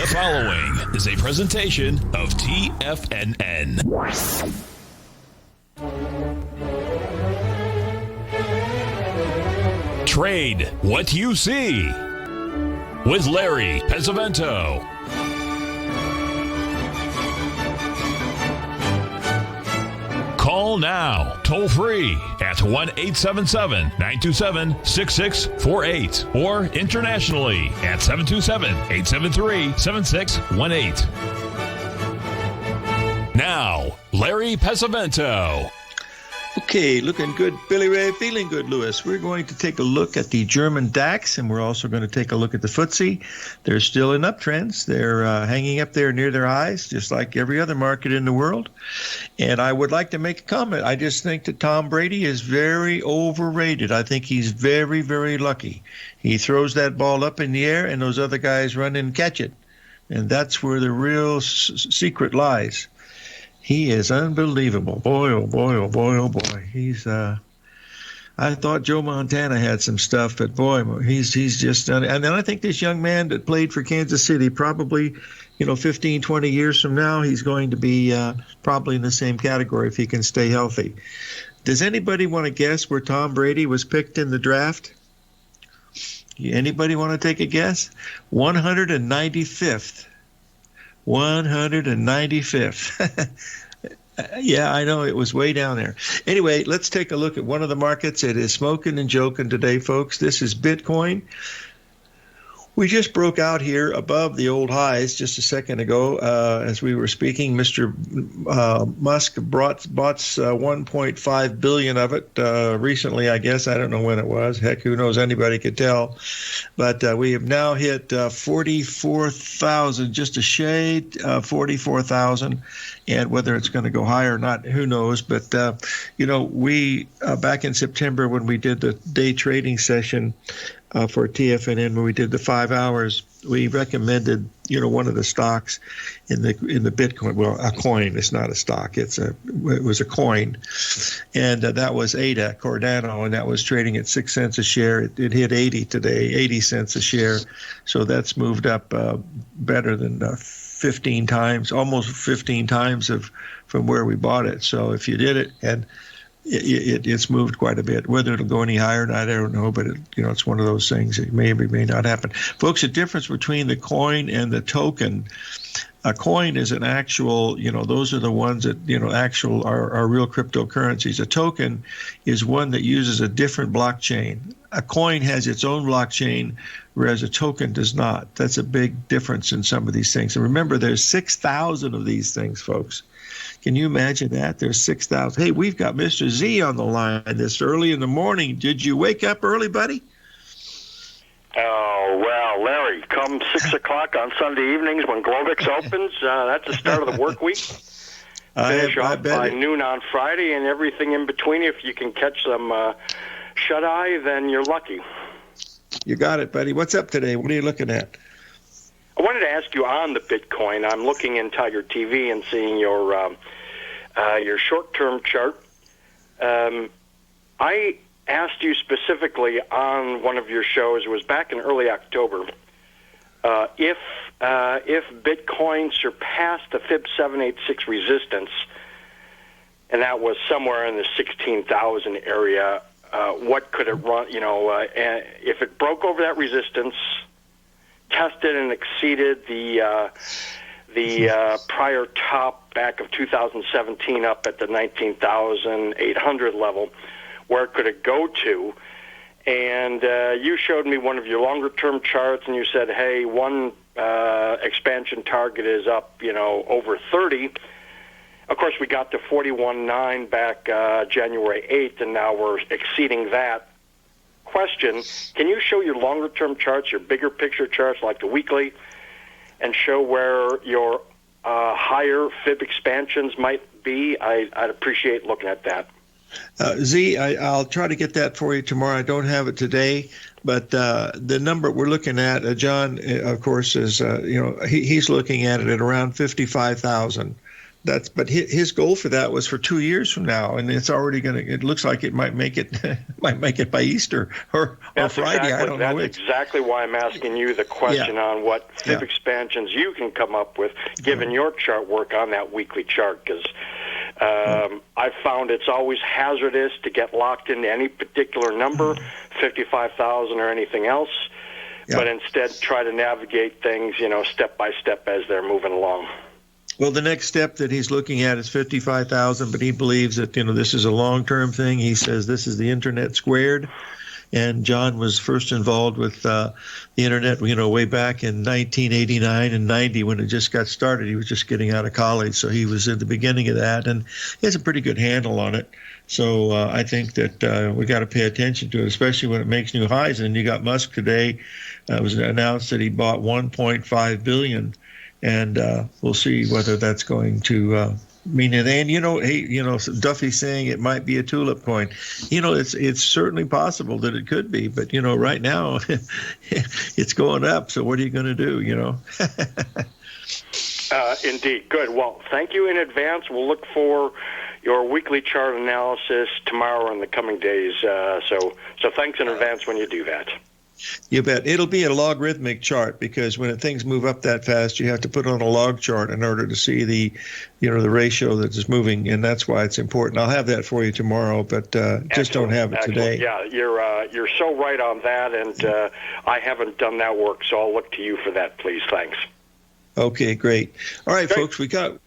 The following is a presentation of TFNN. Trade what you see with Larry Pesavento. Call now, toll free at 1-877-927-6648 or internationally at 727-873-7618. Now, Larry Pesavento. Okay, looking good, Billy Ray, feeling good, Lewis. We're going to take a look at the German DAX, and we're also going to take a look at the FTSE. They're still in uptrends. They're hanging up there near their highs, just like every other market in the world. And I would like to make a comment. I just think that Tom Brady is very overrated. I think he's very, very lucky. He throws that ball up in the air, and those other guys run and catch it. And that's where the real secret lies. He is unbelievable. Boy, oh boy, oh boy, oh boy. He's I thought Joe Montana had some stuff, but boy, he's just done it. And then I think this young man that played for Kansas City, probably, 15, 20 years from now, he's going to be probably in the same category if he can stay healthy. Does anybody want to guess where Tom Brady was picked in the draft? Anybody want to take a guess? 195th. 195th. Yeah, I know it was way down there. Anyway, let's take a look at one of the markets. It is smoking and joking today, folks. This is Bitcoin. We just broke out here above the old highs just a second ago. As we were speaking, Mr. Musk bought 1.5 billion of it recently, I guess. I don't know when it was. Heck, who knows? Anybody could tell. But we have now hit 44,000, just a shade, 44,000. And whether it's going to go higher or not, who knows? But, we back in September when we did the day trading session for TFNN, when we did the 5 hours, we recommended, one of the stocks in the Bitcoin. Well, a coin. It's not a stock. It was a coin, and that was ADA, Cardano, and that was trading at 6 cents a share. It hit 80 today, 80 cents a share. So that's moved up better than 15 times, almost 15 times from where we bought it. So if you did it, and it's moved quite a bit. Whether it'll go any higher or not, I don't know, but it's one of those things. It may or may not happen. Folks, the difference between the coin and the token, a coin is an actual, those are the ones that, actual are real cryptocurrencies. A token is one that uses a different blockchain. A coin has its own blockchain, whereas a token does not. That's a big difference in some of these things. And remember, there's 6,000 of these things, folks. Can you imagine that? There's 6,000. Hey, we've got Mr. Z on the line this early in the morning. Did you wake up early, buddy? Oh, well, Larry, come 6 o'clock on Sunday evenings when Globex opens, that's the start of the work week. Finish off by noon on Friday and everything in between. If you can catch some shut-eye, then you're lucky. You got it, buddy. What's up today? What are you looking at? I wanted to ask you on the Bitcoin. I'm looking in Tiger TV and seeing your short-term chart. I asked you specifically on one of your shows, it was back in early October, if Bitcoin surpassed the Fib 786 resistance, and that was somewhere in the 16,000 area, what could it run? If it broke over that resistance, tested and exceeded the prior top back of 2017 up at the 19,800 level, where could it go to? And you showed me one of your longer-term charts, and you said, hey, one expansion target is up, over 30. Of course, we got to 41.9 back January 8th, and now we're exceeding that. Question, can you show your longer-term charts, your bigger picture charts like the weekly, and show where your higher Fib expansions might be? I'd appreciate looking at that. Z, I'll try to get that for you tomorrow. I don't have it today, but the number we're looking at, John, of course, is, he's looking at it at around 55,000. but his goal for that was for 2 years from now, and it's already it looks like it might make it by Easter or Friday. I don't know. That's exactly why I'm asking you the question on what fib expansions you can come up with, given your chart work on that weekly chart, because I've found it's always hazardous to get locked into any particular number, 55,000 or anything else, but instead try to navigate things, step by step as they're moving along. Well, the next step that he's looking at is 55,000, but he believes that, this is a long-term thing. He says this is the internet squared. And John was first involved with the internet, way back in 1989 and 90 when it just got started. He was just getting out of college, so he was at the beginning of that, and he has a pretty good handle on it. So I think that we got to pay attention to it, especially when it makes new highs. And you got Musk today. It was announced that he bought $1.5 billion. And we'll see whether that's going to mean it. And, Duffy's saying it might be a tulip coin. It's certainly possible that it could be. But, right now it's going up. So what are you going to do, Indeed. Good. Well, thank you in advance. We'll look for your weekly chart analysis tomorrow and the coming days. So thanks in advance when you do that. You bet. It'll be a logarithmic chart because when things move up that fast, you have to put on a log chart in order to see the ratio that is moving, and that's why it's important. I'll have that for you tomorrow, but just don't have it today. Yeah, you're so right on that, and I haven't done that work, so I'll look to you for that, please. Thanks. Okay, great. All right, folks, we've got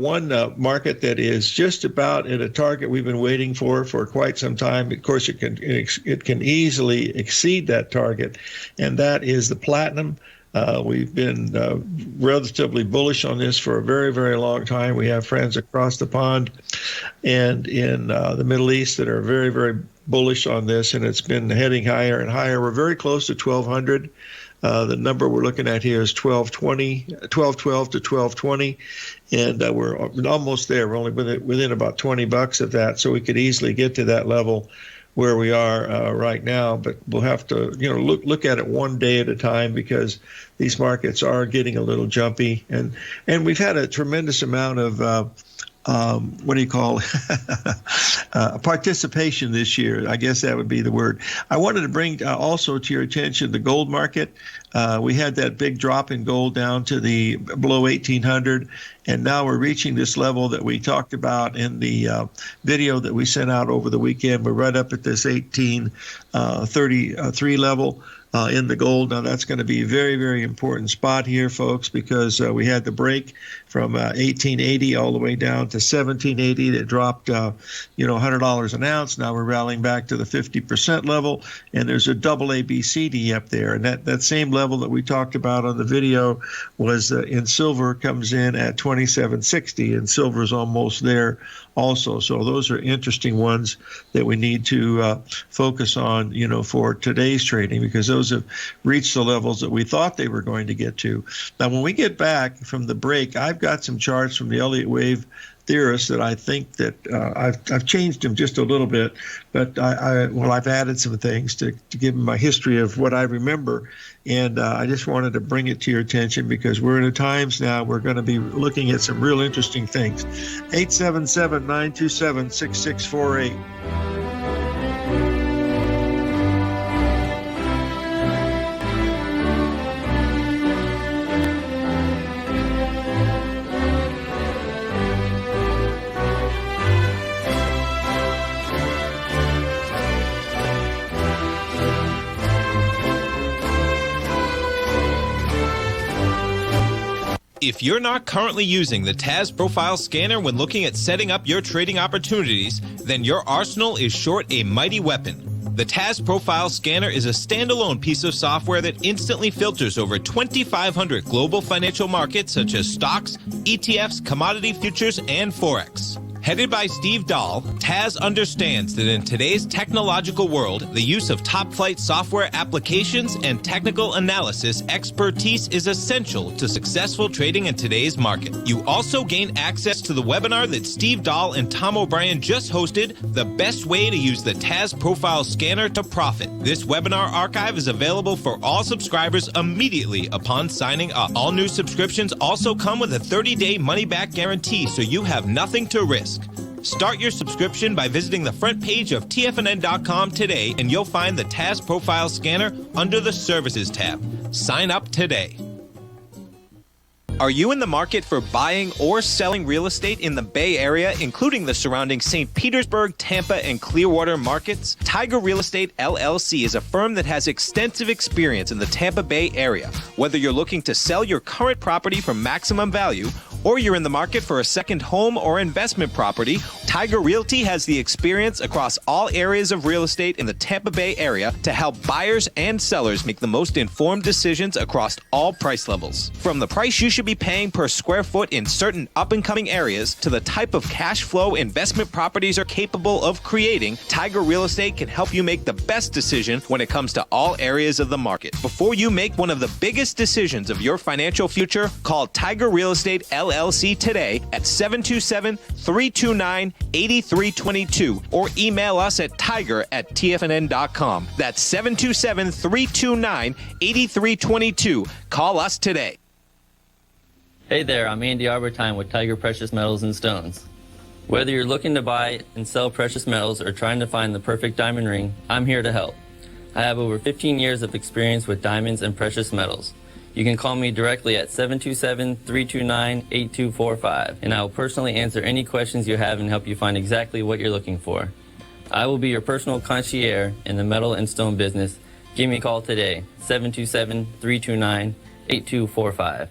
one market that is just about at a target we've been waiting for quite some time. Of course, it can easily exceed that target, and that is the platinum. We've been relatively bullish on this for a very, very long time. We have friends across the pond and in the Middle East that are very, very bullish on this, and it's been heading higher and higher. We're very close to 1,200. The number we're looking at here is 1212 to 1220, and we're almost there. We're only within about $20 of that, so we could easily get to that level where we are right now. But we'll have to, look at it one day at a time because these markets are getting a little jumpy, and we've had a tremendous amount of participation this year. I guess that would be the word. I wanted to bring also to your attention the gold market. We had that big drop in gold down to the below 1,800, and now we're reaching this level that we talked about in the video that we sent out over the weekend. We're right up at this 1833 level. In the gold. Now, that's going to be a very, very important spot here, folks, because we had the break from 1880 all the way down to 1780. That dropped, $100 an ounce. Now we're rallying back to the 50% level, and there's a double ABCD up there. And that same level that we talked about on the video was in silver comes in at 2760, and silver is almost there also. So those are interesting ones that we need to focus on, for today's trading, because those have reached the levels that we thought they were going to get to. Now, when we get back from the break, I've got some charts from the Elliott Wave theorists that I think that I've changed them just a little bit, but I've added some things to give them my history of what I remember, and I just wanted to bring it to your attention because we're in a times now we're going to be looking at some real interesting things. 877-927-6648. If you're not currently using the Taz Profile Scanner when looking at setting up your trading opportunities, then your arsenal is short a mighty weapon. The Taz Profile Scanner is a standalone piece of software that instantly filters over 2,500 global financial markets such as stocks, ETFs, commodity futures, and Forex. Headed by Steve Dahl, Taz understands that in today's technological world, the use of top-flight software applications and technical analysis expertise is essential to successful trading in today's market. You also gain access to the webinar that Steve Dahl and Tom O'Brien just hosted, The Best Way to Use the Taz Profile Scanner to Profit. This webinar archive is available for all subscribers immediately upon signing up. All new subscriptions also come with a 30-day money-back guarantee, so you have nothing to risk. Start your subscription by visiting the front page of tfnn.com today, and you'll find the Taz Profile Scanner under the Services tab. Sign up today. Are you in the market for buying or selling real estate in the Bay Area, including the surrounding St. Petersburg, Tampa, and Clearwater markets? Tiger Real Estate LLC is a firm that has extensive experience in the Tampa Bay area. Whether you're looking to sell your current property for maximum value, or you're in the market for a second home or investment property, Tiger Realty has the experience across all areas of real estate in the Tampa Bay area to help buyers and sellers make the most informed decisions across all price levels. From the price you should be paying per square foot in certain up-and-coming areas to the type of cash flow investment properties are capable of creating, Tiger Real Estate can help you make the best decision when it comes to all areas of the market. Before you make one of the biggest decisions of your financial future, call Tiger Real Estate LLC today at 727-329-8322 or email us at tiger@tfnn.com. That's 727-329-8322. Call us today. Hey there, I'm Andy Arbertine with Tiger Precious Metals and Stones. Whether you're looking to buy and sell precious metals or trying to find the perfect diamond ring, I'm here to help. I have over 15 years of experience with diamonds and precious metals. You can call me directly at 727-329-8245, and I will personally answer any questions you have and help you find exactly what you're looking for. I will be your personal concierge in the metal and stone business. Give me a call today, 727-329-8245.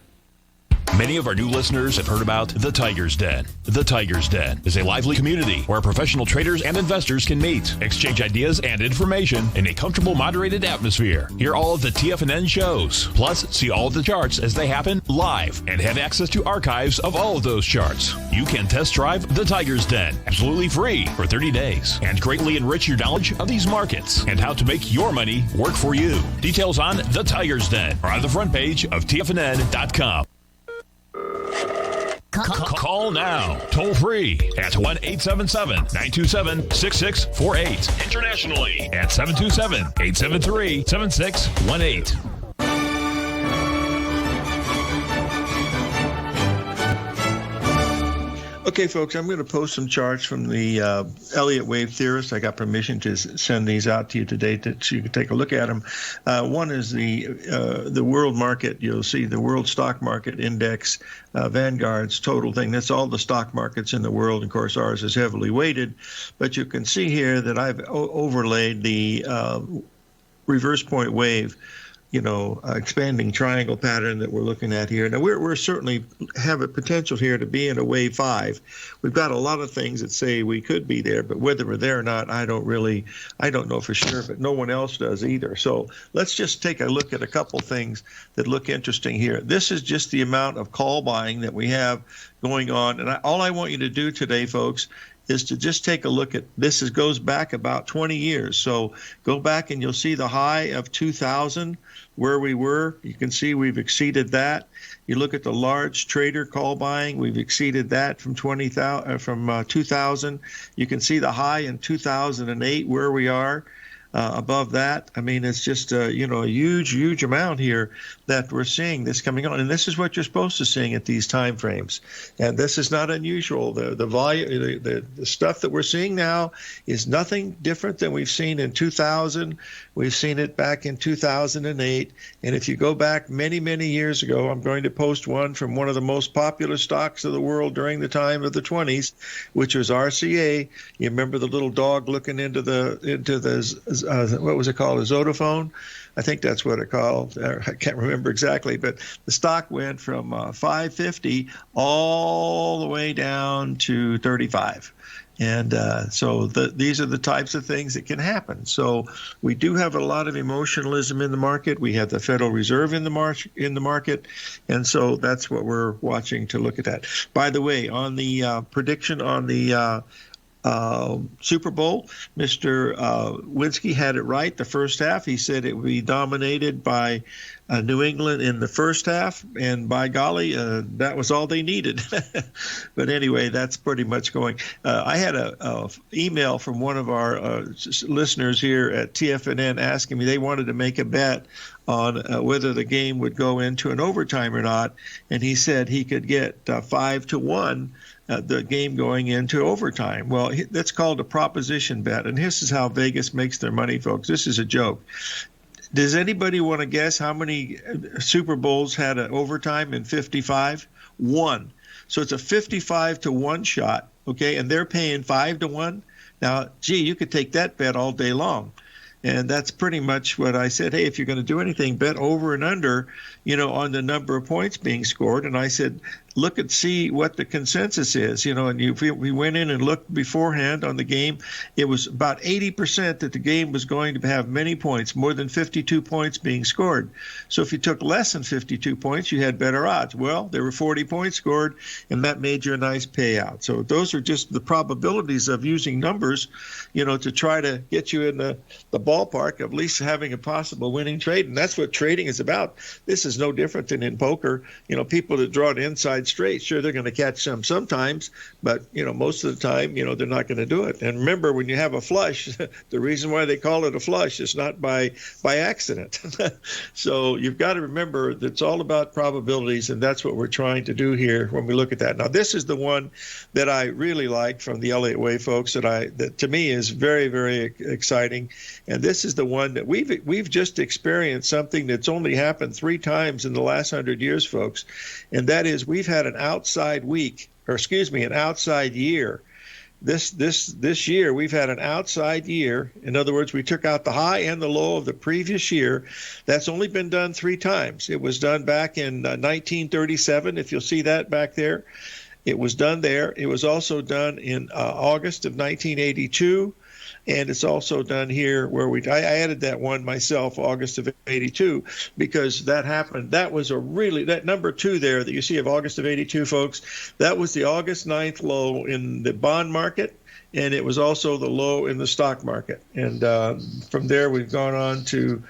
Many of our new listeners have heard about The Tiger's Den. The Tiger's Den is a lively community where professional traders and investors can meet, exchange ideas and information in a comfortable, moderated atmosphere. Hear all of the TFNN shows, plus see all of the charts as they happen live and have access to archives of all of those charts. You can test drive The Tiger's Den absolutely free for 30 days and greatly enrich your knowledge of these markets and how to make your money work for you. Details on The Tiger's Den are on the front page of TFNN.com. Call now, toll free at 1-877-927-6648. Internationally at 727-873-7618. Okay, folks, I'm going to post some charts from the Elliott Wave Theorist. I got permission to send these out to you today so you can take a look at them. One is the world market. You'll see the world stock market index, Vanguard's total thing. That's all the stock markets in the world. Of course, ours is heavily weighted. But you can see here that I've overlaid the reverse point wave, expanding triangle pattern that we're looking at here. Now, we're certainly have a potential here to be in a wave 5. We've got a lot of things that say we could be there, but whether we're there or not, I don't know for sure, but no one else does either. So let's just take a look at a couple things that look interesting here. This is just the amount of call buying that we have going on. And all I want you to do today, folks, is to just take a look at this. Goes back about 20 years. So go back and you'll see the high of 2000 where we were. You can see we've exceeded that. You look at the large trader call buying, we've exceeded that from 2000. You can see the high in 2008 where we are. Above that, I mean, it's just a huge amount here that we're seeing this coming on, and this is what you're supposed to seeing at these time frames. And this is not unusual. The volume, the stuff that we're seeing now is nothing different than we've seen in 2000. We've seen it back in 2008, and if you go back many years ago, I'm going to post one from one of the most popular stocks of the world during the time of the 20s, which was RCA. You remember the little dog looking into the what was it called? A Zotophone? I think that's what it called. I can't remember exactly, but the stock went from 550 all the way down to 35. And so these are the types of things that can happen. So we do have a lot of emotionalism in the market. We have the Federal Reserve in the market, and so that's what we're watching to look at that. By the way, on the prediction on the Super Bowl, Mr. Winsky had it right the first half. He said it would be dominated by New England in the first half, and by golly, that was all they needed. But anyway, that's pretty much going. I had a email from one of our listeners here at TFNN asking me, they wanted to make a bet on whether the game would go into an overtime or not, and he said he could get 5-1 the game going into overtime. Well, that's called a proposition bet, and this is how Vegas makes their money, folks. This is a joke. Does anybody want to guess how many Super Bowls had an overtime in 55? One. So it's a 55-1 shot, okay, and they're paying 5-1. Now, gee, you could take that bet all day long. And that's pretty much what I said. Hey, if you're going to do anything, bet over and under, on the number of points being scored. And I said, look and see what the consensus is, and we went in and looked beforehand on the game. It was about 80% that the game was going to have many points, more than 52 points being scored. So if you took less than 52 points, you had better odds. Well, there were 40 points scored, and that made you a nice payout. So those are just the probabilities of using numbers, to try to get you in the ballpark of at least having a possible winning trade. And that's what trading is about. This is no different than in poker. People that draw an inside straight, sure, they're going to catch some sometimes, but most of the time, they're not going to do it. And remember, when you have a flush, the reason why they call it a flush is not by accident. So you've got to remember that it's all about probabilities, and that's what we're trying to do here when we look at that. Now, this is the one that I really like from the Elliott Wave folks that to me is very, very exciting. And this is the one that we've just experienced something that's only happened 3 times in the last 100 years, folks. And that is we've had an outside an outside year. This year, we've had an outside year. In other words, we took out the high and the low of the previous year. That's only been done 3 times. It was done back in 1937, if you'll see that back there. It was done there. It was also done in August of 1982. And it's also done here where I added that one myself, August of 82, because that happened. That was that number 2 there that you see of August of 82, folks, that was the August 9th low in the bond market, and it was also the low in the stock market. And from there, we've gone on to,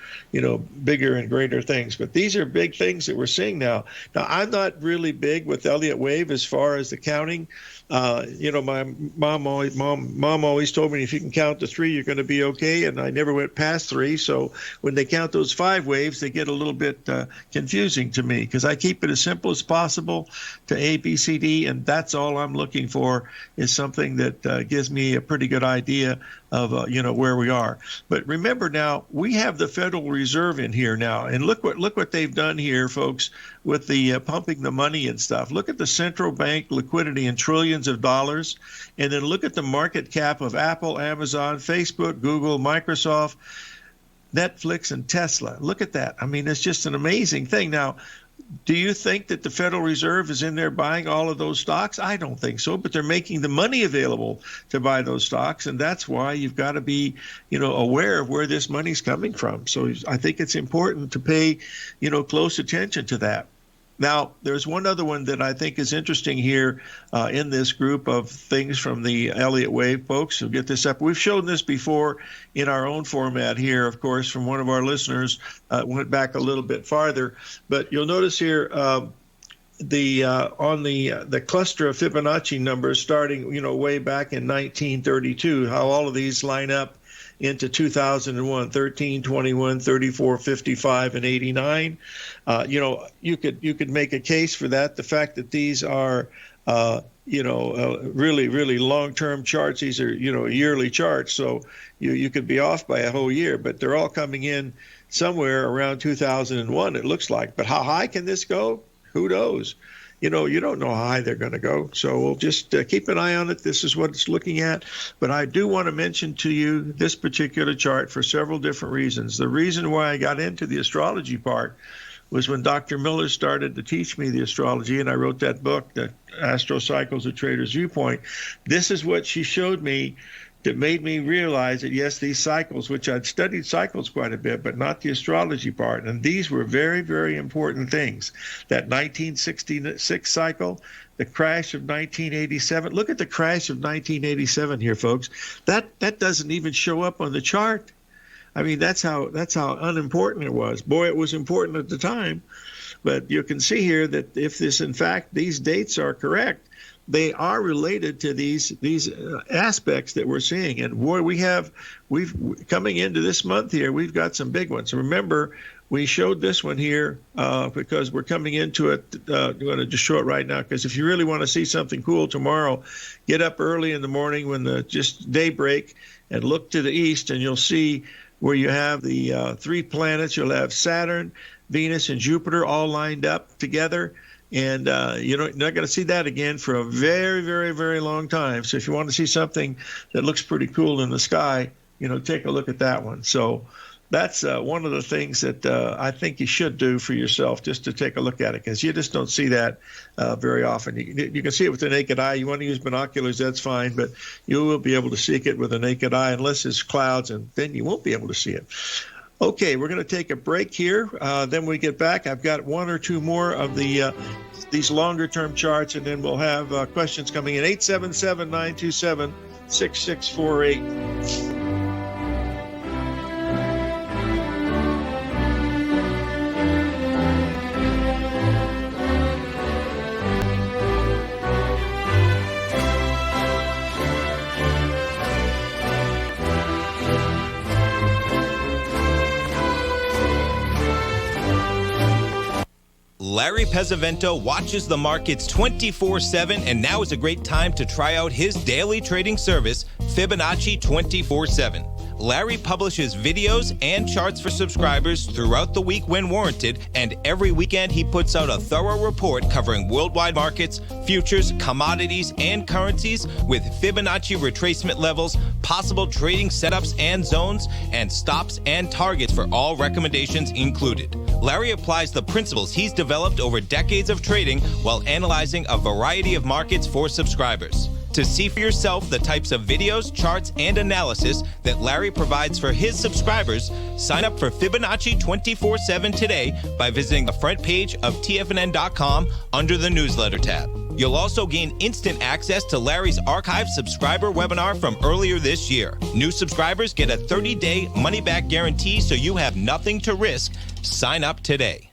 bigger and greater things. But these are big things that we're seeing now. Now, I'm not really big with Elliott Wave as far as the counting. My mom always told me if you can count to 3, you're going to be okay. And I never went past 3. So when they count those 5 waves, they get a little bit confusing to me because I keep it as simple as possible to A, B, C, D. And that's all I'm looking for is something that gives me a pretty good idea of, where we are. But remember now, we have the Federal Reserve in here now. And look what they've done here, folks, with the pumping the money and stuff. Look at the central bank liquidity in trillions of dollars. And then look at the market cap of Apple, Amazon, Facebook, Google, Microsoft, Netflix, and Tesla. Look at that. I mean, it's just an amazing thing. Now, do you think that the Federal Reserve is in there buying all of those stocks? I don't think so, but they're making the money available to buy those stocks, and that's why you've got to be, aware of where this money's coming from. So I think it's important to pay, close attention to that. Now, there's one other one that I think is interesting here in this group of things from the Elliott Wave folks. So get this up. We've shown this before in our own format here, of course, from one of our listeners. Went back a little bit farther. But you'll notice here on the cluster of Fibonacci numbers starting, way back in 1932, how all of these line up into 2001, 13, 21, 34, 55, and 89. You could make a case for that. The fact that these are, really, really long-term charts. These are, yearly charts. So you could be off by a whole year, but they're all coming in somewhere around 2001, it looks like. But how high can this go? Who knows? You don't know how high they're going to go. So we'll just keep an eye on it. This is what it's looking at. But I do want to mention to you this particular chart for several different reasons. The reason why I got into the astrology part was when Dr. Miller started to teach me the astrology, and I wrote that book, the Astro Cycles, A Trader's Viewpoint. This is what she showed me that made me realize that, yes, these cycles, which I'd studied cycles quite a bit, but not the astrology part, and these were very, very important things. That 1966 cycle, the crash of 1987. Look at the crash of 1987 here, folks. That doesn't even show up on the chart. I mean, that's how unimportant it was. Boy, it was important at the time. But you can see here that if this, in fact, these dates are correct, they are related to these aspects that we're seeing. And boy, we've coming into this month here, we've got some big ones. Remember, we showed this one here because we're coming into it. I'm going to just show it right now, because if you really want to see something cool tomorrow, get up early in the morning when the just daybreak and look to the east, and you'll see where you have the 3 planets. You'll have Saturn, Venus, and Jupiter all lined up together. And you're not going to see that again for a very, very, very long time. So if you want to see something that looks pretty cool in the sky, take a look at that one. So that's one of the things that I think you should do for yourself, just to take a look at it, because you just don't see that very often. You can see it with the naked eye. You want to use binoculars, that's fine, but you will be able to see it with the naked eye unless it's clouds, and then you won't be able to see it. Okay, we're going to take a break here. Then when we get back, I've got 1 or 2 more of these longer-term charts, and then we'll have questions coming in. 877-927-6648. Larry Pesavento watches the markets 24/7, and now is a great time to try out his daily trading service, Fibonacci 24/7. Larry publishes videos and charts for subscribers throughout the week when warranted, and every weekend he puts out a thorough report covering worldwide markets, futures, commodities, and currencies with Fibonacci retracement levels, possible trading setups and zones, and stops and targets for all recommendations included. Larry applies the principles he's developed over decades of trading while analyzing a variety of markets for subscribers. To see for yourself the types of videos, charts, and analysis that Larry provides for his subscribers, sign up for Fibonacci 24/7 today by visiting the front page of Tfnn.com under the newsletter tab. You'll also gain instant access to Larry's archived subscriber webinar from earlier this year. New subscribers get a 30-day money-back guarantee, so you have nothing to risk. Sign up today.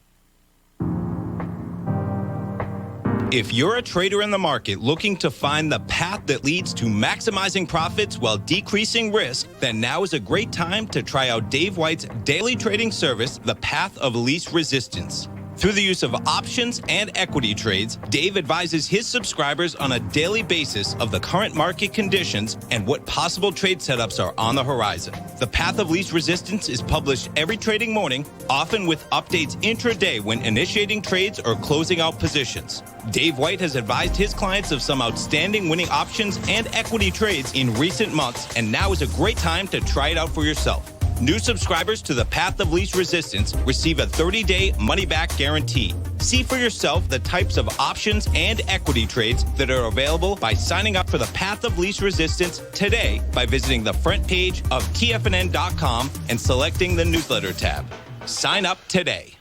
If you're a trader in the market looking to find the path that leads to maximizing profits while decreasing risk, then now is a great time to try out Dave White's daily trading service, The Path of Least Resistance. Through the use of options and equity trades, Dave advises his subscribers on a daily basis of the current market conditions and what possible trade setups are on the horizon. The Path of Least Resistance is published every trading morning, often with updates intraday when initiating trades or closing out positions. Dave White has advised his clients of some outstanding winning options and equity trades in recent months, and now is a great time to try it out for yourself. New subscribers to the Path of Least Resistance receive a 30-day money-back guarantee. See for yourself the types of options and equity trades that are available by signing up for the Path of Least Resistance today by visiting the front page of TFNN.com and selecting the newsletter tab. Sign up today.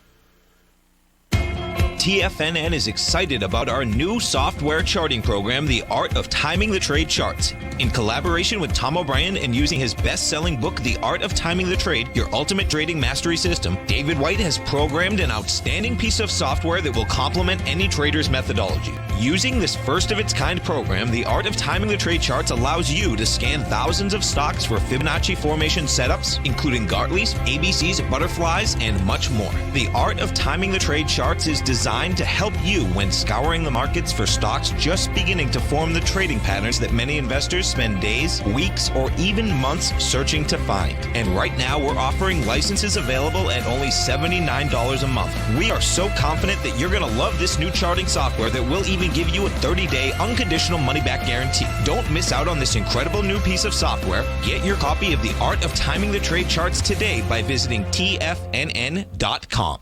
TFNN is excited about our new software charting program, The Art of Timing the Trade Charts. In collaboration with Tom O'Brien and using his best-selling book, The Art of Timing the Trade, Your Ultimate Trading Mastery System, David White has programmed an outstanding piece of software that will complement any trader's methodology. Using this first-of-its-kind program, The Art of Timing the Trade Charts allows you to scan thousands of stocks for Fibonacci formation setups, including Gartley's, ABC's, butterflies, and much more. The Art of Timing the Trade Charts is designed to help you when scouring the markets for stocks just beginning to form the trading patterns that many investors spend days, weeks, or even months searching to find. And right now, we're offering licenses available at only $79 a month. We are so confident that you're going to love this new charting software that will even give you a 30-day unconditional money-back guarantee. Don't miss out on this incredible new piece of software. Get your copy of The Art of Timing the Trade Charts today by visiting TFNN.com.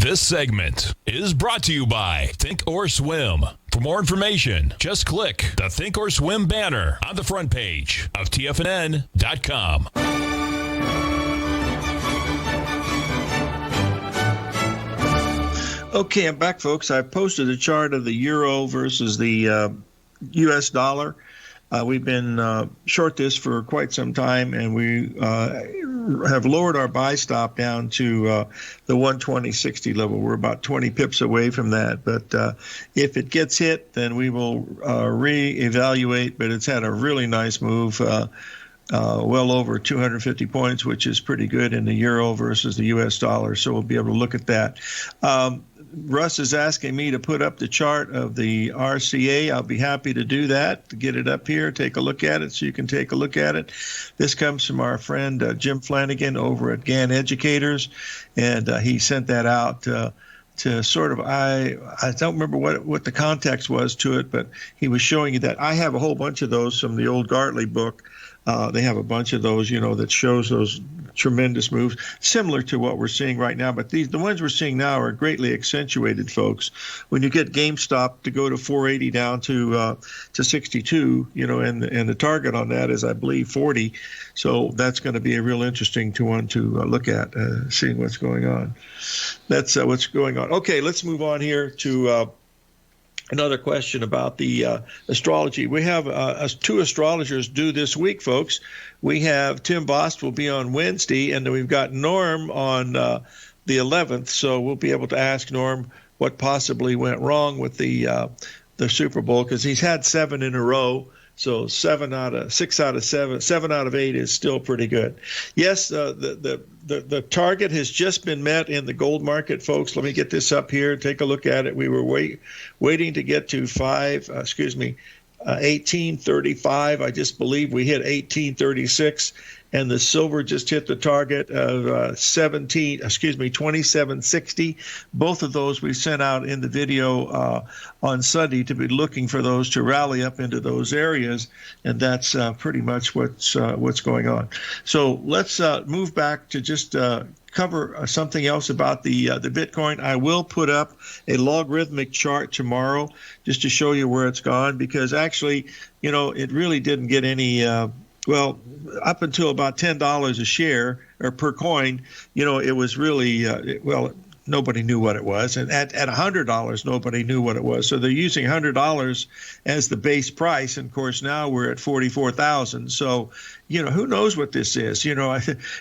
This segment is brought to you by Think or Swim. For more information, just click the Think or Swim banner on the front page of TFNN.com. Okay, I'm back, folks. I posted a chart of the euro versus the U.S. dollar. We've been short this for quite some time, and we have lowered our buy stop down to the 120.60 level. We're about 20 pips away from that. But if it gets hit, then we will reevaluate. But it's had a really nice move, well over 250 points, which is pretty good in the euro versus the U.S. dollar. So we'll be able to look at that. Russ is asking me to put up the chart of the RCA. I'll be happy to do that, to get it up here, take a look at it so you can take a look at it. This comes from our friend Jim Flanagan over at GAN Educators, and he sent that out to sort of, I don't remember what the context was to it, but he was showing you that. I have a whole bunch of those from the old Gartley book. They have a bunch of those, that shows those tremendous moves, similar to what we're seeing right now. But the ones we're seeing now are greatly accentuated, folks. When you get GameStop to go to 480 down to 62, and the target on that is, I believe, 40. So that's going to be a real interesting one to look at, seeing what's going on. That's what's going on. Okay, let's move on here to another question about the astrology. We have two astrologers due this week, folks. We have Tim Bost will be on Wednesday, and then we've got Norm on the 11th. So we'll be able to ask Norm what possibly went wrong with the Super Bowl, because he's had 7 in a row. So 6 out of 7, 7 out of 8 is still pretty good. Yes, the target has just been met in the gold market, folks. Let me get this up here. Take a look at it. We were waiting to get to 1835. I just believe we hit 1836, and the silver just hit the target of 2760. Both of those we sent out in the video on Sunday to be looking for those to rally up into those areas, and that's pretty much what's going on. So let's move back to just cover something else about the Bitcoin. I will put up a logarithmic chart tomorrow just to show you where it's gone, because actually, it really didn't get any well, up until about $10 a share or per coin, it was really, nobody knew what it was. And at $100, nobody knew what it was. So they're using $100 as the base price. And of course, now we're at 44,000. So, who knows what this is?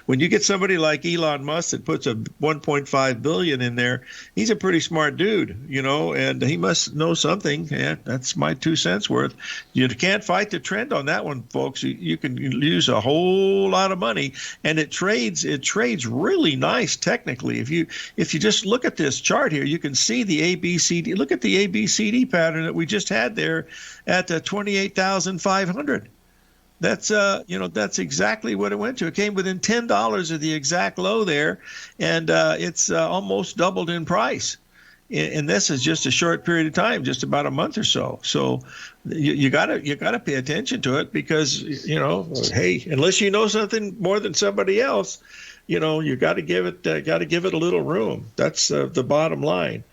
When you get somebody like Elon Musk that puts a 1.5 billion in there, he's a pretty smart dude, and he must know something. Yeah, that's my 2 cents worth. You can't fight the trend on that one, folks. You can lose a whole lot of money, and it trades really nice technically. If you just look at this chart here, you can see the ABCD. Look at the ABCD pattern that we just had there at 28,500. That's that's exactly what it went to. It came within $10 of the exact low there, and it's almost doubled in price. And this is just a short period of time, just about a month or so. So you gotta pay attention to it, because hey, unless you know something more than somebody else, you got to give it a little room. That's the bottom line.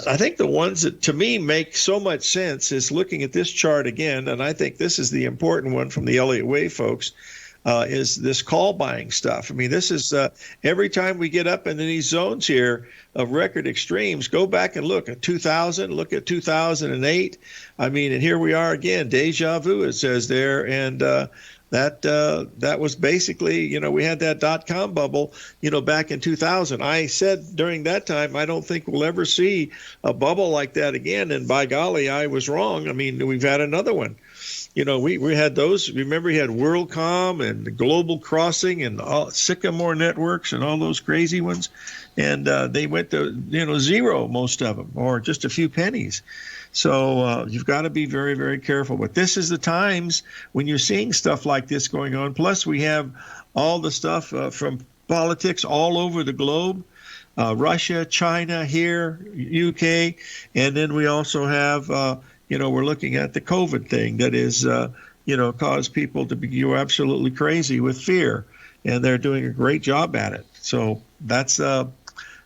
I think the ones that to me make so much sense is looking at this chart again, and I think this is the important one from the Elliott Wave folks, is this call buying stuff. I mean, this is every time we get up into these zones here of record extremes, go back and look at 2000, look at 2008. I mean, and here we are again, deja vu, it says there, and that was basically, we had that .com bubble, back in 2000. I said during that time, I don't think we'll ever see a bubble like that again. And by golly, I was wrong. I mean, we've had another one. We had those. Remember, we had WorldCom and Global Crossing and Sycamore Networks and all those crazy ones. And they went to, zero, most of them, or just a few pennies. So you've got to be very, very careful. But this is the times when you're seeing stuff like this going on. Plus, we have all the stuff from politics all over the globe, Russia, China, here, UK. And then we also have, we're looking at the COVID thing that is, caused people to be absolutely crazy with fear. And they're doing a great job at it. So that's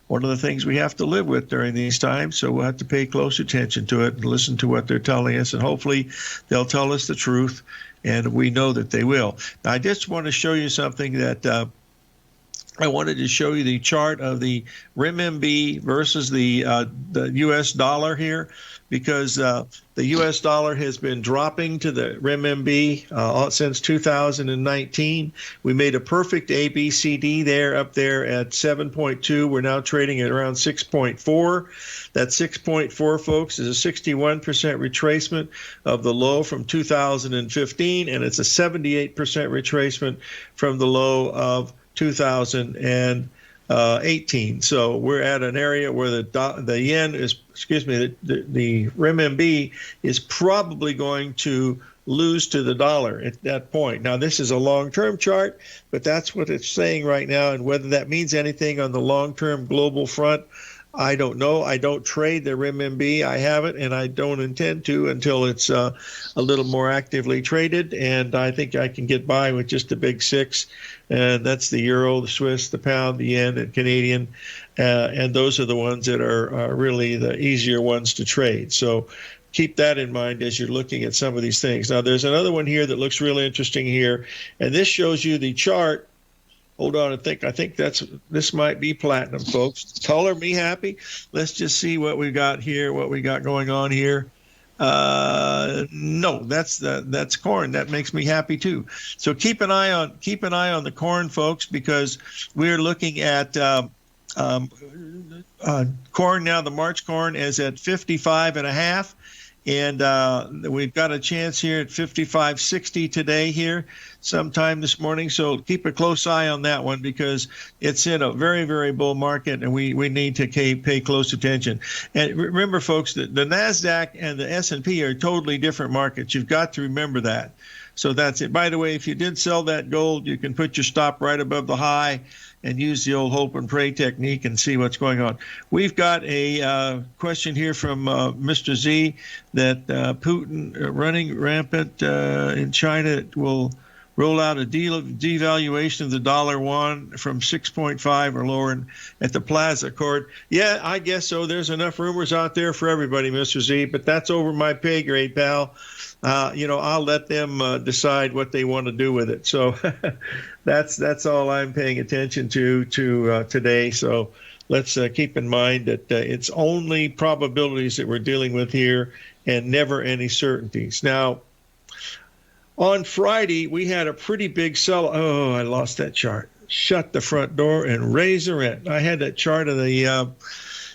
one of the things we have to live with during these times. So we'll have to pay close attention to it and listen to what they're telling us, and hopefully they'll tell us the truth, and we know that they will. Now, I just want to show you something that I wanted to show you the chart of the renminbi versus the U.S. dollar here, because the U.S. dollar has been dropping to the renminbi since 2019. We made a perfect ABCD there, up there at 7.2. We're now trading at around 6.4. That 6.4, folks, is a 61% retracement of the low from 2015, and it's a 78% retracement from the low of 2018. So we're at an area where the yen is, the renminbi is probably going to lose to the dollar at that point. Now, this is a long-term chart, but that's what it's saying right now, and whether that means anything on the long-term global front, I don't know. I don't trade the renminbi. I haven't, and I don't intend to until it's a little more actively traded. And I think I can get by with just the big six, and that's the euro, the Swiss, the pound, the yen, and Canadian. And those are the ones that are really the easier ones to trade. So keep that in mind as you're looking at some of these things. Now, there's another one here that looks really interesting here, and this shows you the chart. Hold on, I think this might be platinum, folks. Color me happy. Let's just see what we got here, what we got going on here. No, that's corn. That makes me happy too. So keep an eye on the corn, folks, because we're looking at corn now. The March corn is at 55.5. And we've got a chance here at 55.60 today here sometime this morning. So keep a close eye on that one, because it's in a very, very bull market, and we need to pay close attention. And remember, folks, that the Nasdaq and the S&P are totally different markets. You've got to remember that. So that's it. By the way, if you did sell that gold, you can put your stop right above the high and use the old hope and pray technique and see what's going on. We've got a question here from Mr. Z that Putin running rampant in China will roll out a devaluation of the dollar yuan from 6.5 or lower at the Plaza Court. Yeah, I guess so. There's enough rumors out there for everybody, Mr. Z, but that's over my pay grade, pal. I'll let them decide what they want to do with it. So that's all I'm paying attention to today. So let's keep in mind that it's only probabilities that we're dealing with here, and never any certainties. Now, on Friday, we had a pretty big sell. Oh, I lost that chart. Shut the front door and raise the rent. I had that chart of the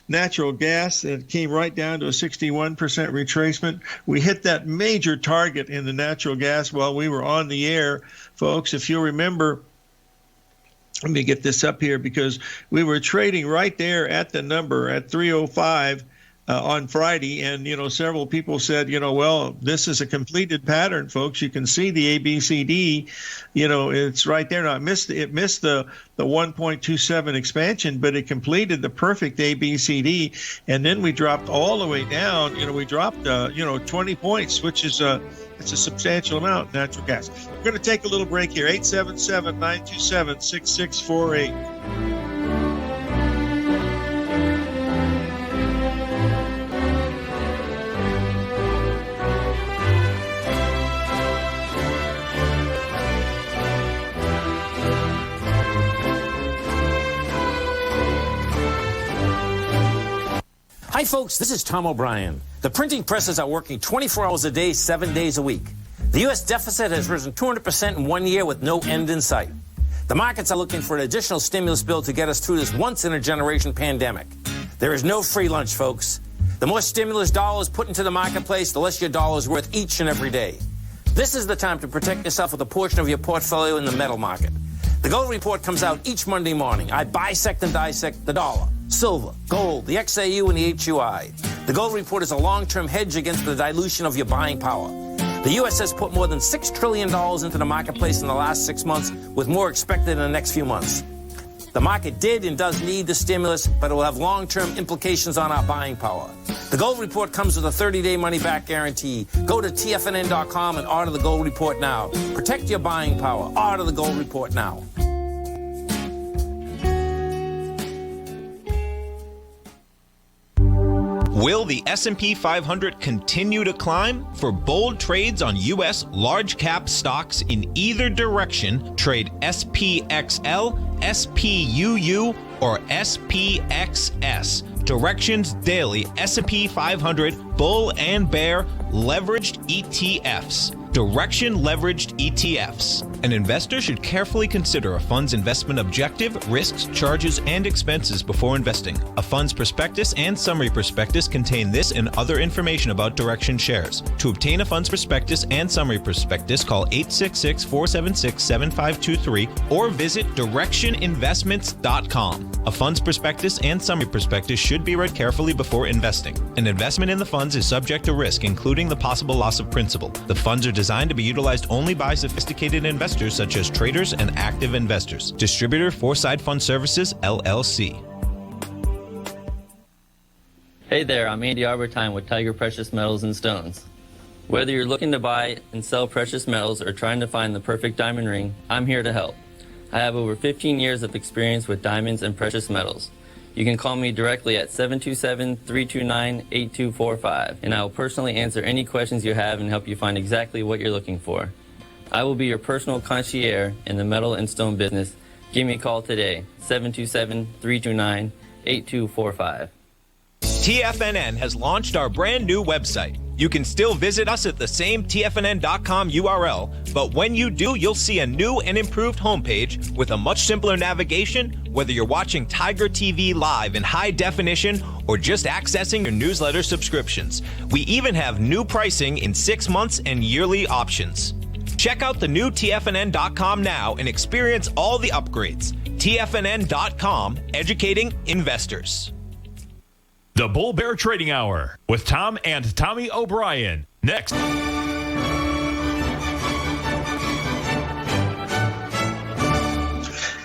natural gas that came right down to a 61% retracement. We hit that major target in the natural gas while we were on the air, folks. If you'll remember, let me get this up here, because we were trading right there at the number at 305 on Friday, and several people said, well, this is a completed pattern, folks. You can see the ABCD, it's right there. Now it missed the 1.27 expansion, but it completed the perfect ABCD, and then we dropped all the way down. We dropped 20 points, which is it's a substantial amount, natural gas. We're going to take a little break here. 877-927-6648. Hi, folks. This is Tom O'Brien. The printing presses are working 24 hours a day, 7 days a week. The U.S. deficit has risen 200% in 1 year with no end in sight. The markets are looking for an additional stimulus bill to get us through this once-in-a-generation pandemic. There is no free lunch, folks. The more stimulus dollars put into the marketplace, the less your dollar is worth each and every day. This is the time to protect yourself with a portion of your portfolio in the metal market. The Gold Report comes out each Monday morning. I bisect and dissect the dollar, silver, gold, the XAU, and the HUI. The Gold Report is a long-term hedge against the dilution of your buying power. The U.S. has put more than $6 trillion into the marketplace in the last 6 months, with more expected in the next few months. The market did and does need the stimulus, but it will have long-term implications on our buying power. The Gold Report comes with a 30-day money-back guarantee. Go to tfnn.com and order the Gold Report now. Protect your buying power. Order the Gold Report now. Will the S&P 500 continue to climb? For bold trades on U.S. large-cap stocks in either direction, trade SPXL, SPUU, or SPXS. Directions Daily S&P 500 Bull and Bear Leveraged ETFs. Direction Leveraged ETFs. An investor should carefully consider a fund's investment objective, risks, charges, and expenses before investing. A fund's prospectus and summary prospectus contain this and other information about Direction shares. To obtain a fund's prospectus and summary prospectus, call 866-476-7523 or visit directioninvestments.com. A fund's prospectus and summary prospectus should be read carefully before investing. An investment in the funds is subject to risk, including the possible loss of principal. The funds are designed to be utilized only by sophisticated investors such as traders and active investors. Distributor Foreside Fund Services, LLC. Hey there, I'm Andy Arbertine with Tiger Precious Metals and Stones. Whether you're looking to buy and sell precious metals or trying to find the perfect diamond ring, I'm here to help. I have over 15 years of experience with diamonds and precious metals. You can call me directly at 727-329-8245, and I will personally answer any questions you have and help you find exactly what you're looking for. I will be your personal concierge in the metal and stone business. Give me a call today, 727-329-8245. TFNN has launched our brand new website. You can still visit us at the same tfnn.com URL, but when you do, you'll see a new and improved homepage with a much simpler navigation, whether you're watching Tiger TV live in high definition or just accessing your newsletter subscriptions. We even have new pricing in 6 months and yearly options. Check out the new tfnn.com now and experience all the upgrades. tfnn.com, educating investors. The Bull Bear Trading Hour with Tom and Tommy O'Brien. Next.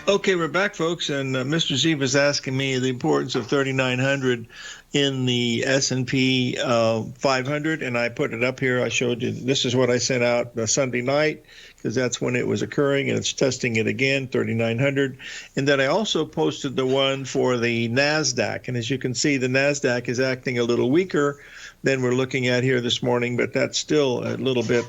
Okay, we're back, folks, and Mr. Z was asking me the importance of 3,900 in the S&P 500, and I put it up here. I showed you this is what I sent out Sunday night because that's when it was occurring, and it's testing it again, 3,900. And then I also posted the one for the Nasdaq, and as you can see, the Nasdaq is acting a little weaker than we're looking at here this morning, but that's still a little bit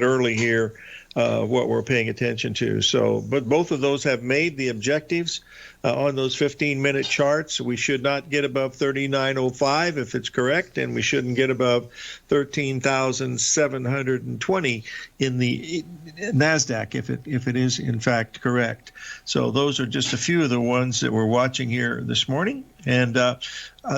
early here. What we're paying attention to. So, but both of those have made the objectives on those 15-minute charts. We should not get above 39.05 if it's correct, and we shouldn't get above 13,720 in the Nasdaq if it is in fact correct. So those are just a few of the ones that we're watching here this morning. And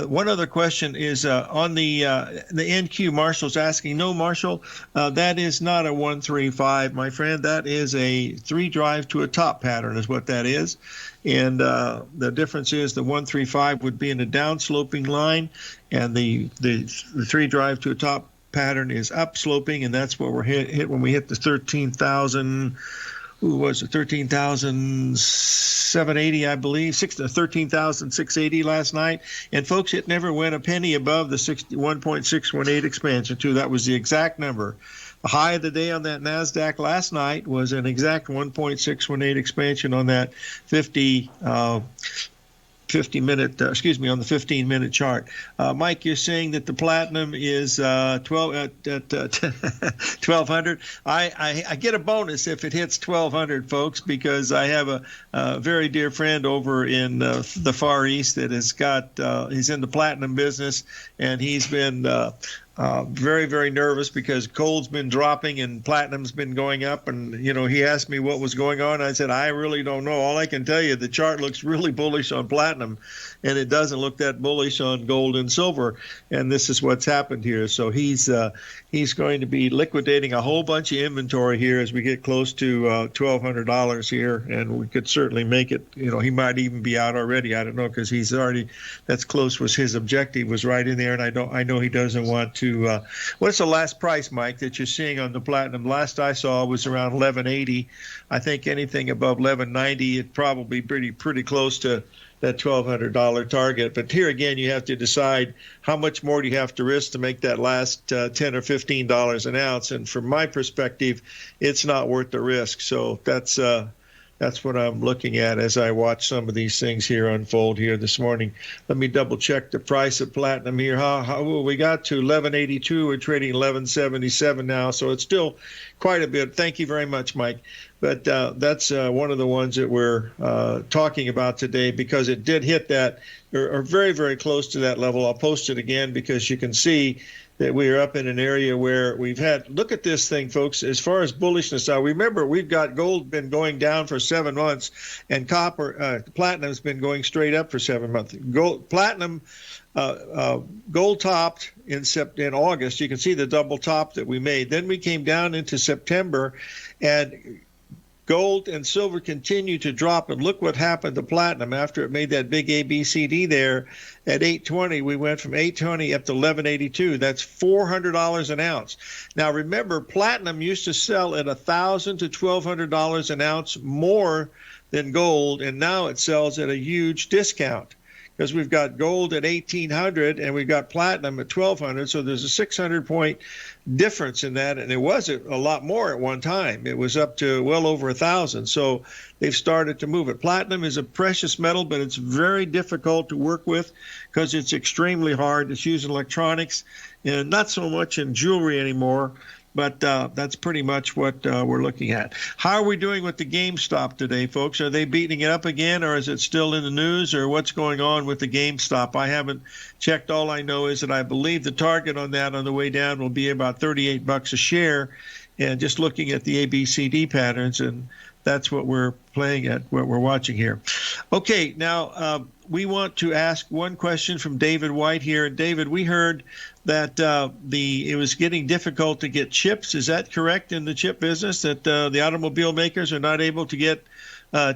one other question is on the NQ. Marshall's asking, no, Marshall, that is not a 135, my friend. That is a 3 drive to a top pattern is what that is. And the difference is the 135 would be in a downsloping line, and the 3 drive to a top pattern is upsloping, and that's what we're hit when we hit the 13,000. Who was it? 13,780, I believe. 13,680 last night. And folks, it never went a penny above the 1.618 expansion too. That was the exact number. The high of the day on that Nasdaq last night was an exact 1.618 expansion on that 15-minute chart. Mike, you're saying that the platinum is 1,200. I get a bonus if it hits 1,200, folks, because I have a very dear friend over in the Far East that has got he's in the platinum business, and he's been very, very nervous because gold's been dropping and platinum's been going up. And, he asked me what was going on. I said, I really don't know. All I can tell you, the chart looks really bullish on platinum, and it doesn't look that bullish on gold and silver. And this is what's happened here. So he's going to be liquidating a whole bunch of inventory here as we get close to $1,200 here. And we could certainly make it, he might even be out already. I don't know, because he's already, that's close was his objective, was right in there. And I know he doesn't want to. What's the last price, Mike, that you're seeing on the platinum? Last I saw was around 1180. I think anything above 1190, it'd probably be pretty close to that $1,200 target. But here again, you have to decide how much more do you have to risk to make that last $10 or $15 an ounce. And from my perspective, it's not worth the risk. So that's That's what I'm looking at as I watch some of these things here unfold here this morning. Let me double check the price of platinum here. We got to 1182. We're trading 1177 now, so it's still quite a bit. Thank you very much, Mike. But that's one of the ones that we're talking about today because it did hit that or very, very close to that level. I'll post it again because you can see that we are up in an area where we've had, look at this thing, folks, as far as bullishness. Now, remember, we've got gold been going down for 7 months, and platinum's been going straight up for 7 months. Gold topped in August. You can see the double top that we made. Then we came down into September, and gold and silver continue to drop, and look what happened to platinum after it made that big ABCD there at 820. We went from 820 up to 1182. That's $400 an ounce. Now remember, platinum used to sell at $1,000 to $1,200 an ounce more than gold, and now it sells at a huge discount because we've got gold at 1,800 and we've got platinum at 1,200. So there's a 600-point difference in that, and it was a lot more at one time. It was up to well over 1,000. So they've started to move it. Platinum is a precious metal, but it's very difficult to work with because it's extremely hard. It's used in electronics and not so much in jewelry anymore. But that's pretty much what we're looking at. How are we doing with the GameStop today, folks? Are they beating it up again, or is it still in the news, or what's going on with the GameStop? I haven't checked. All I know is that I believe the target on that on the way down will be about $38 a share. And just looking at the ABCD patterns, and that's what we're playing at, what we're watching here. Okay, now we want to ask one question from David White here. David, we heard that it was getting difficult to get chips. Is that correct in the chip business, that the automobile makers are not able to get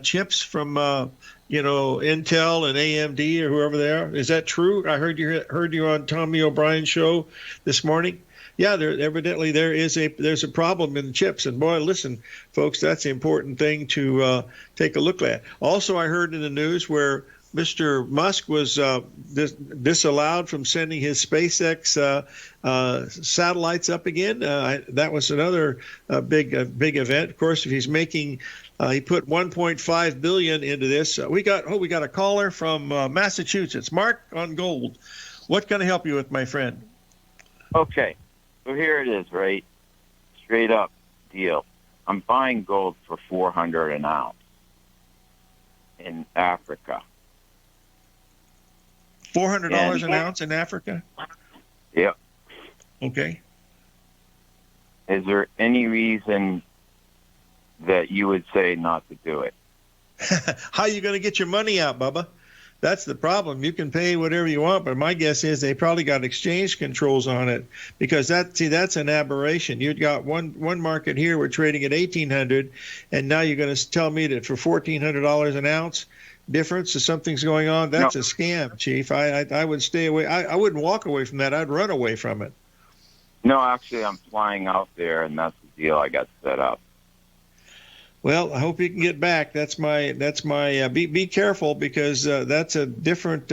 chips from Intel and AMD or whoever they are? Is that true? I heard you on Tommy O'Brien's show this morning. Yeah, evidently there's a problem in the chips. And boy, listen, folks, that's the important thing to take a look at. Also, I heard in the news where Mr. Musk was disallowed from sending his SpaceX satellites up again. That was another big event. Of course, if he's making, he put $1.5 billion into this. We got a caller from Massachusetts. Mark on gold. What can I help you with, my friend? Okay, so here it is, right? Straight up deal. I'm buying gold for $400 an ounce in Africa. $400 an ounce in Africa? Yep. Okay. Is there any reason that you would say not to do it? How are you going to get your money out, Bubba? That's the problem. You can pay whatever you want, but my guess is they probably got exchange controls on it because that's an aberration. You've got one market here, we're trading at 1,800, and now you're going to tell me that for $1,400 an ounce difference, if something's going on, that's a scam, Chief. I would stay away. I wouldn't walk away from that. I'd run away from it. No, actually, I'm flying out there, and that's the deal I got set up. Well, I hope you can get back. That's my. Be careful because that's a different.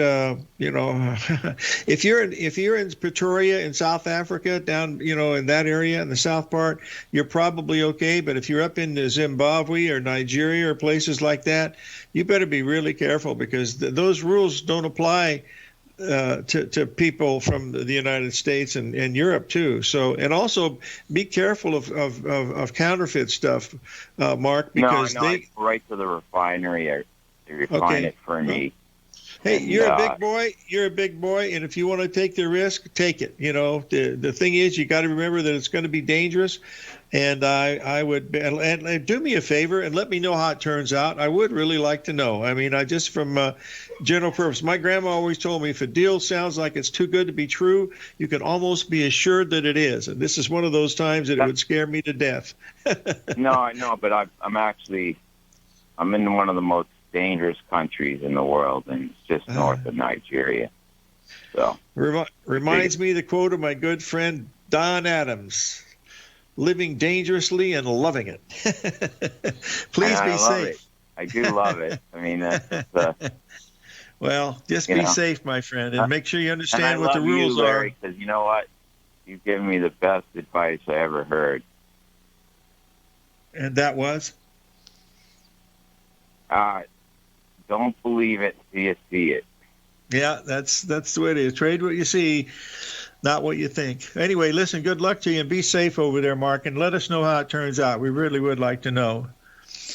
If you're in Pretoria in South Africa, down in that area in the south part, you're probably okay. But if you're up in Zimbabwe or Nigeria or places like that, you better be really careful because those rules don't apply to people from the United States and Europe too. So, and also be careful of counterfeit stuff, Mark, because I go right to the refinery. They refine it for me. Hey, you're a big boy. You're a big boy, and if you want to take the risk, take it. The thing is, you got to remember that it's going to be dangerous. And I would, and do me a favor and let me know how it turns out. I would really like to know. I mean, just from general purpose. My grandma always told me if a deal sounds like it's too good to be true, you can almost be assured that it is. And this is one of those times that it would scare me to death. No, I know, but I'm in one of the most dangerous countries in the world, and it's just north of Nigeria. So reminds me of the quote of my good friend Don Adams. Living dangerously and loving it. Please be safe. I do love it. I mean, well, just be safe, my friend, and make sure you understand what the rules are. Because you know what? You've given me the best advice I ever heard. And that was? Don't believe it till you see it. Yeah, that's the way it is. Trade what you see, not what you think. Anyway, listen, good luck to you, and be safe over there, Mark, and let us know how it turns out. We really would like to know.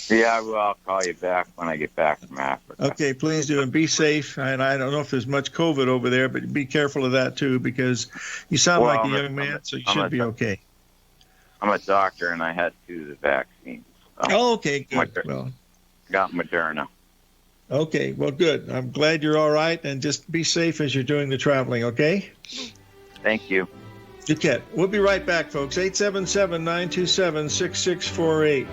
Yeah, well, I'll call you back when I get back from Africa. Okay, please do, and be safe. And I don't know if there's much COVID over there, but be careful of that, too, because you sound like a young man, so you should be okay. I'm a doctor, and I had 2 of the vaccines. So Oh, okay, good. Well, got Moderna. okay, well, good. I'm glad you're all right, and just be safe as you're doing the traveling, okay? Thank you. Good cat. We'll be right back, folks. 877-927-6648.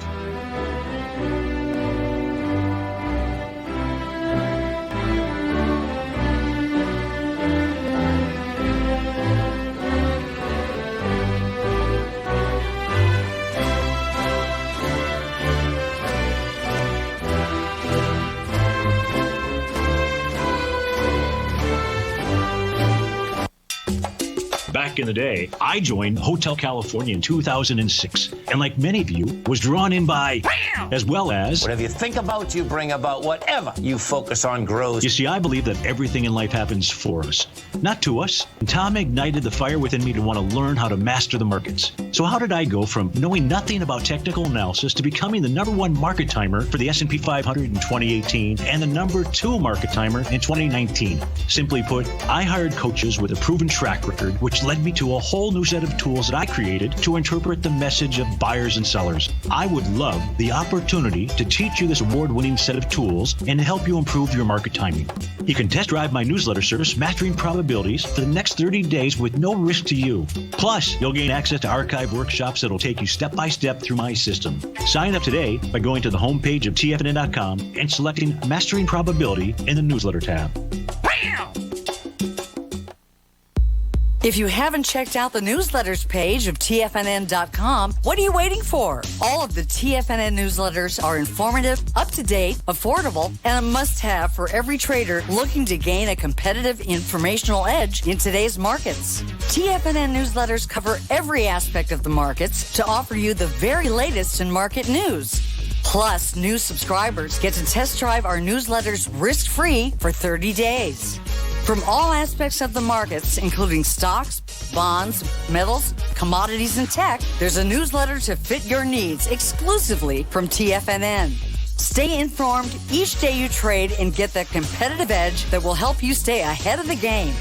Back in the day, I joined Hotel California in 2006, and like many of you, was drawn in by, as well as... Whatever you think about, you bring about. Whatever you focus on grows. You see, I believe that everything in life happens for us, not to us. And Tom ignited the fire within me to want to learn how to master the markets. So how did I go from knowing nothing about technical analysis to becoming the #1 market timer for the S&P 500 in 2018 and the #2 market timer in 2019? Simply put, I hired coaches with a proven track record, which led me to a whole new set of tools that I created to interpret the message of buyers and sellers. I would love the opportunity to teach you this award-winning set of tools and to help you improve your market timing. You can test drive my newsletter service, Mastering Probabilities, for the next 30 days with no risk to you. Plus, you'll gain access to archive workshops that'll take you step-by-step through my system. Sign up today by going to the homepage of Tfnn.com and selecting Mastering Probability in the newsletter tab. If you haven't checked out the newsletters page of Tfnn.com, what are you waiting for? All of the TFNN newsletters are informative, up-to-date, affordable, and a must-have for every trader looking to gain a competitive informational edge in today's markets. TFNN newsletters cover every aspect of the markets to offer you the very latest in market news. Plus, new subscribers get to test drive our newsletters risk-free for 30 days. From all aspects of the markets, including stocks, bonds, metals, commodities, and tech, there's a newsletter to fit your needs exclusively from TFNN. Stay informed each day you trade and get that competitive edge that will help you stay ahead of the game.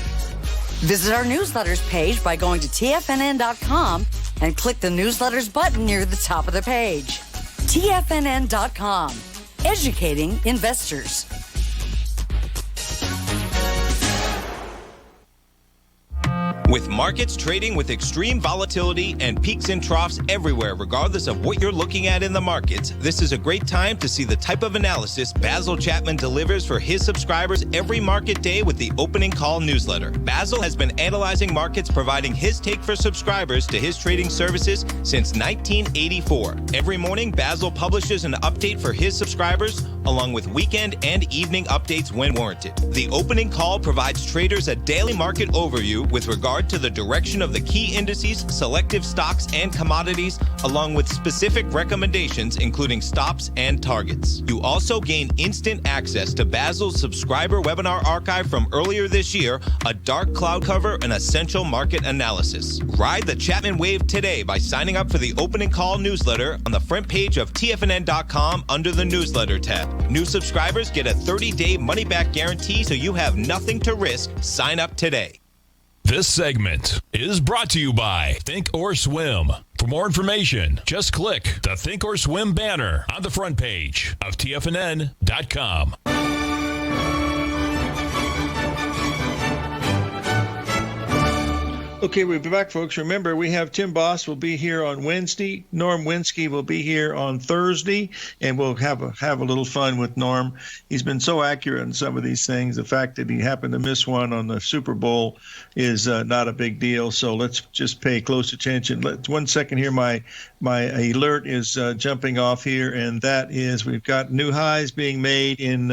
Visit our newsletters page by going to TFNN.com and click the newsletters button near the top of the page. TFNN.com, educating investors. With markets trading with extreme volatility and peaks and troughs everywhere, regardless of what you're looking at in the markets, this is a great time to see the type of analysis Basil Chapman delivers for his subscribers every market day with the Opening Call newsletter. Basil has been analyzing markets, providing his take for subscribers to his trading services since 1984. Every morning, Basil publishes an update for his subscribers, along with weekend and evening updates when warranted. The Opening Call provides traders a daily market overview with regard to the direction of the key indices, selective stocks, and commodities, along with specific recommendations, including stops and targets. You also gain instant access to Basil's subscriber webinar archive from earlier this year, a dark cloud cover, and essential market analysis. Ride the Chapman wave today by signing up for the Opening Call newsletter on the front page of TFNN.com under the newsletter tab. New subscribers get a 30-day money-back guarantee, so you have nothing to risk. Sign up today. This segment is brought to you by Think or Swim. For more information, just click the Think or Swim banner on the front page of TFNN.com. Okay, we'll be back, folks. Remember, we have Tim Boss will be here on Wednesday. Norm Winsky will be here on Thursday, and we'll have a little fun with Norm. He's been so accurate in some of these things. The fact that he happened to miss one on the Super Bowl is not a big deal, so let's just pay close attention. 1 second here. My alert is jumping off here, and that is we've got new highs being made in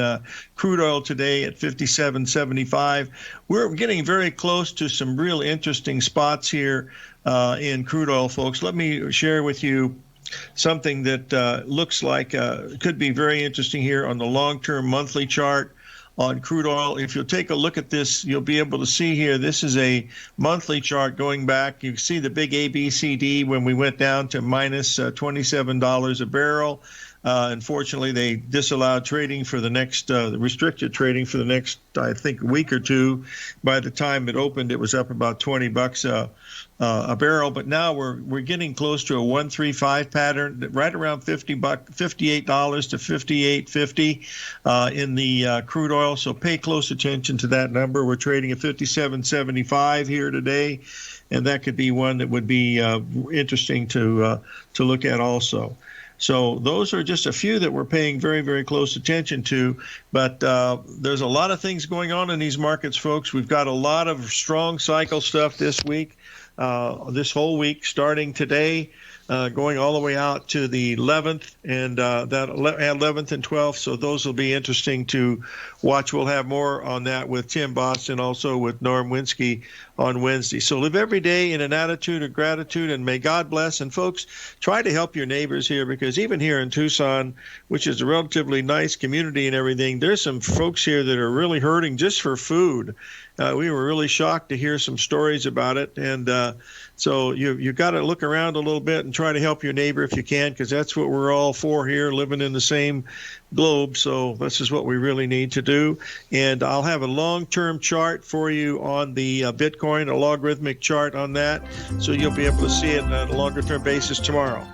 crude oil today at 57.75. We're getting very close to some real interesting spots here in crude oil, folks. Let me share with you something that looks like could be very interesting here on the long-term monthly chart on crude oil. If you'll take a look at this, you'll be able to see here, this is a monthly chart going back. You see the big ABCD when we went down to minus $27 a barrel. Unfortunately, they disallowed trading for the next, restricted trading for the next, I think, week or two. By the time it opened, it was up about $20 a barrel. But now we're getting close to a 135 pattern, right around $58 to $58.50 in the crude oil. So pay close attention to that number. We're trading at 57.75 here today, and that could be one that would be interesting to look at also. So those are just a few that we're paying very, very close attention to. But there's a lot of things going on in these markets, folks. We've got a lot of strong cycle stuff this week, this whole week, starting today, going all the way out to the 11th and that 11th and 12th. So those will be interesting to watch. We'll have more on that with Tim Boston, also with Norm Winsky on Wednesday. So live every day in an attitude of gratitude, and may God bless. And folks, try to help your neighbors here, because even here in Tucson, which is a relatively nice community and everything, there's some folks here that are really hurting just for food. We were really shocked to hear some stories about it. And so you got to look around a little bit and try to help your neighbor if you can, because that's what we're all for here, living in the same globe. So this is what we really need to do. And I'll have a long-term chart for you on the Bitcoin, a logarithmic chart on that, so you'll be able to see it on a longer-term basis tomorrow.